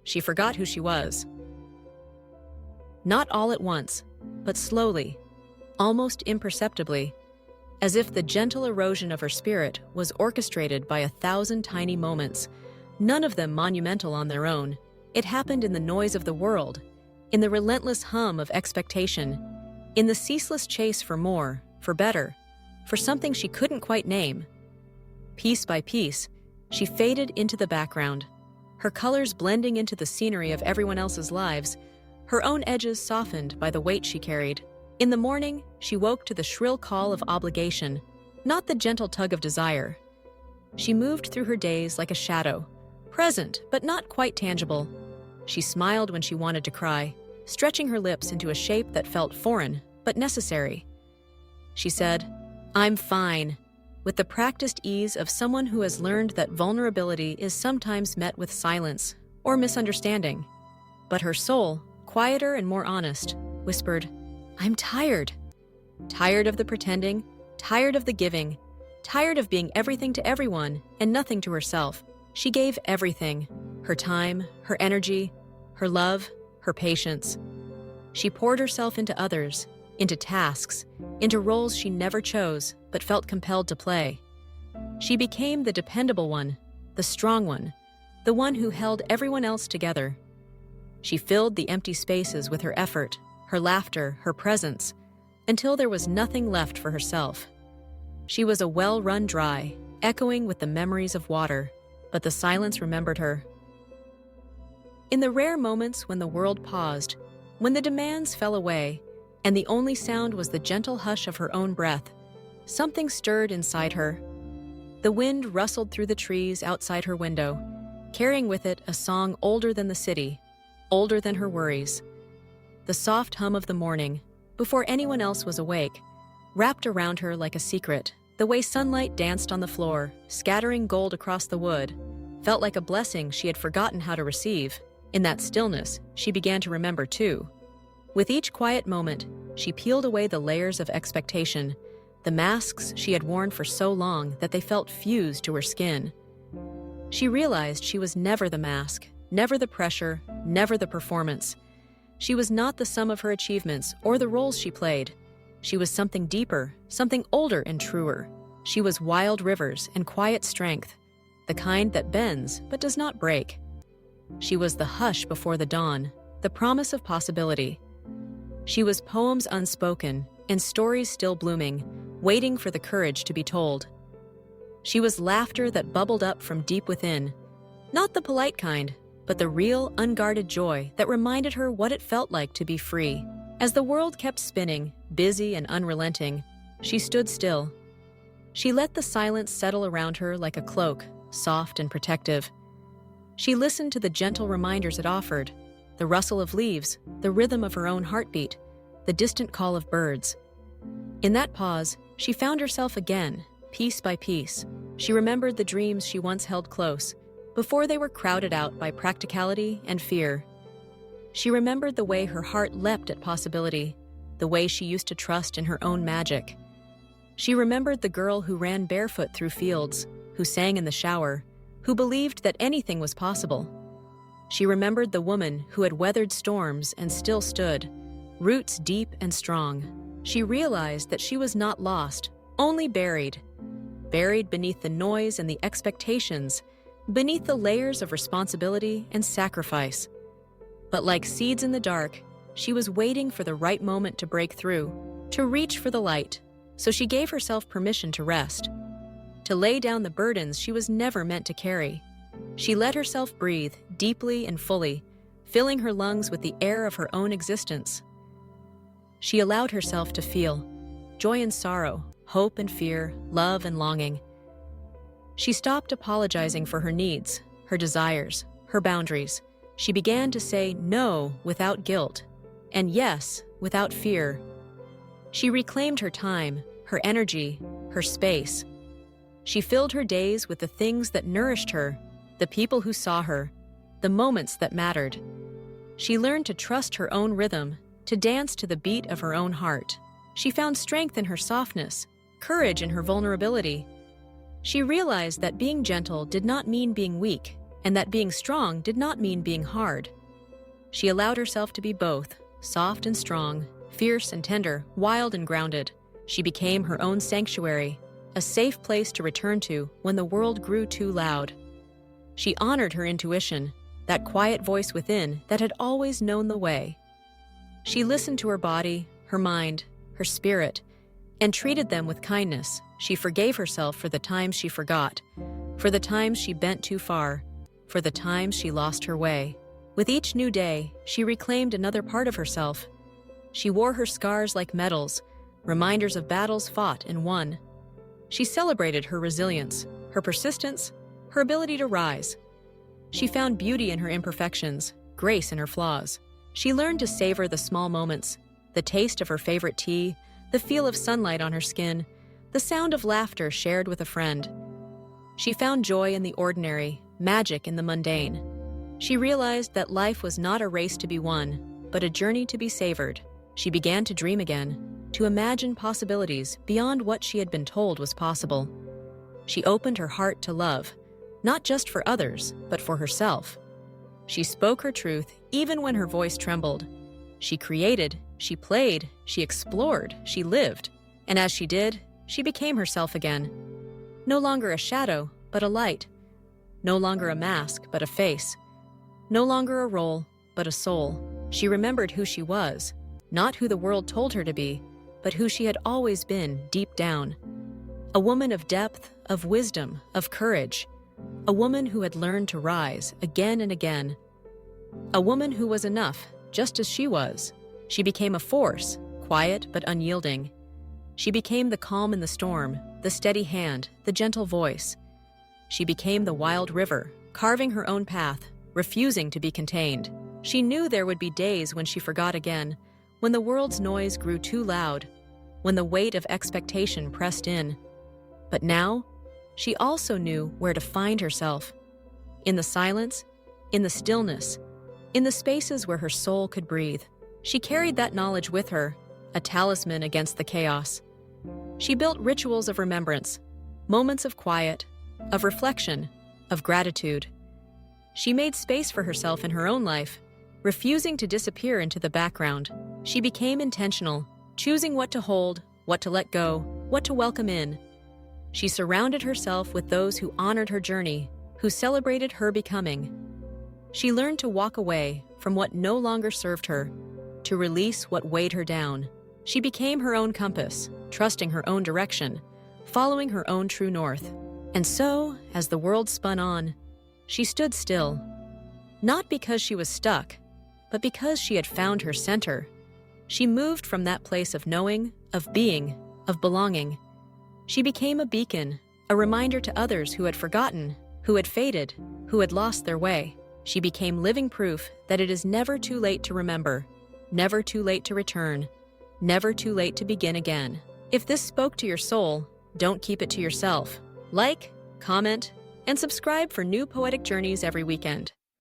She forgot who she was. Not all at once, but slowly, almost imperceptibly, as if the gentle erosion of her spirit was orchestrated by 1,000 tiny moments, none of them monumental on their own. It happened in the noise of the world, in the relentless hum of expectation, in the ceaseless chase for more, for better, for something she couldn't quite name. Piece by piece, she faded into the background, her colors blending into the scenery of everyone else's lives, her own edges softened by the weight she carried. In the morning, she woke to the shrill call of obligation, not the gentle tug of desire. She moved through her days like a shadow, present but not quite tangible. She smiled when she wanted to cry, stretching her lips into a shape that felt foreign but necessary. She said, "I'm fine," with the practiced ease of someone who has learned that vulnerability is sometimes met with silence or misunderstanding. But her soul, quieter and more honest, whispered, "I'm tired. Tired of the pretending, tired of the giving, tired of being everything to everyone and nothing to herself." She gave everything, her time, her energy, her love, her patience. She poured herself into others, into tasks, into roles she never chose but felt compelled to play. She became the dependable one, the strong one, the one who held everyone else together. She filled the empty spaces with her effort, her laughter, her presence, until there was nothing left for herself. She was a well run dry, echoing with the memories of water, but the silence remembered her. In the rare moments when the world paused, when the demands fell away, and the only sound was the gentle hush of her own breath, something stirred inside her. The wind rustled through the trees outside her window, carrying with it a song older than the city, older than her worries. The soft hum of the morning, before anyone else was awake, wrapped around her like a secret. The way sunlight danced on the floor, scattering gold across the wood, felt like a blessing she had forgotten how to receive. In that stillness, she began to remember too. With each quiet moment, she peeled away the layers of expectation, the masks she had worn for so long that they felt fused to her skin. She realized she was never the mask, never the pressure, never the performance. She was not the sum of her achievements or the roles she played. She was something deeper, something older and truer. She was wild rivers and quiet strength, the kind that bends but does not break. She was the hush before the dawn, the promise of possibility. She was poems unspoken and stories still blooming, waiting for the courage to be told. She was laughter that bubbled up from deep within, not the polite kind, but the real, unguarded joy that reminded her what it felt like to be free. As the world kept spinning, busy and unrelenting, she stood still. She let the silence settle around her like a cloak, soft and protective. She listened to the gentle reminders it offered, the rustle of leaves, the rhythm of her own heartbeat, the distant call of birds. In that pause, she found herself again, piece by piece. She remembered the dreams she once held close, before they were crowded out by practicality and fear. She remembered the way her heart leapt at possibility, the way she used to trust in her own magic. She remembered the girl who ran barefoot through fields, who sang in the shower, who believed that anything was possible. She remembered the woman who had weathered storms and still stood, roots deep and strong. She realized that she was not lost, only buried beneath the noise and the expectations, beneath the layers of responsibility and sacrifice. But like seeds in the dark, she was waiting for the right moment to break through, to reach for the light, so she gave herself permission to rest, to lay down the burdens she was never meant to carry. She let herself breathe deeply and fully, filling her lungs with the air of her own existence. She allowed herself to feel joy and sorrow, hope and fear, love and longing. She stopped apologizing for her needs, her desires, her boundaries. She began to say no without guilt, and yes without fear. She reclaimed her time, her energy, her space. She filled her days with the things that nourished her, the people who saw her, the moments that mattered. She learned to trust her own rhythm, to dance to the beat of her own heart. She found strength in her softness, courage in her vulnerability. She realized that being gentle did not mean being weak. and that being strong did not mean being hard. She allowed herself to be both, soft and strong, fierce and tender, wild and grounded. She became her own sanctuary, a safe place to return to when the world grew too loud. She honored her intuition, that quiet voice within that had always known the way. She listened to her body, her mind, her spirit, and treated them with kindness. She forgave herself for the times she forgot, for the times she bent too far, for the times she lost her way. With each new day, she reclaimed another part of herself. She wore her scars like medals, reminders of battles fought and won. She celebrated her resilience, her persistence, her ability to rise. She found beauty in her imperfections, grace in her flaws. She learned to savor the small moments, the taste of her favorite tea, the feel of sunlight on her skin, the sound of laughter shared with a friend. She found joy in the ordinary, magic in the mundane. She realized that life was not a race to be won, but a journey to be savored. She began to dream again, to imagine possibilities beyond what she had been told was possible. She opened her heart to love, not just for others, but for herself. She spoke her truth even when her voice trembled. She created, she played, she explored, she lived. And as she did, she became herself again. No longer a shadow, but a light. No longer a mask, but a face. No longer a role, but a soul. She remembered who she was, not who the world told her to be, but who she had always been deep down. A woman of depth, of wisdom, of courage. A woman who had learned to rise again and again. A woman who was enough, just as she was. She became a force, quiet but unyielding. She became the calm in the storm, the steady hand, the gentle voice. She became the wild river, carving her own path, refusing to be contained. She knew there would be days when she forgot again, when the world's noise grew too loud, when the weight of expectation pressed in. But now, she also knew where to find herself. In the silence, in the stillness, in the spaces where her soul could breathe. She carried that knowledge with her, a talisman against the chaos. She built rituals of remembrance, moments of quiet, of reflection, of gratitude. She made space for herself in her own life, refusing to disappear into the background. She became intentional, choosing what to hold, what to let go, what to welcome in. She surrounded herself with those who honored her journey, who celebrated her becoming. She learned to walk away from what no longer served her, to release what weighed her down. She became her own compass, trusting her own direction, following her own true north. And so, as the world spun on, she stood still, not because she was stuck, but because she had found her center. She moved from that place of knowing, of being, of belonging. She became a beacon, a reminder to others who had forgotten, who had faded, who had lost their way. She became living proof that it is never too late to remember, never too late to return, never too late to begin again. If this spoke to your soul, don't keep it to yourself. Like, comment, and subscribe for new poetic journeys every weekend.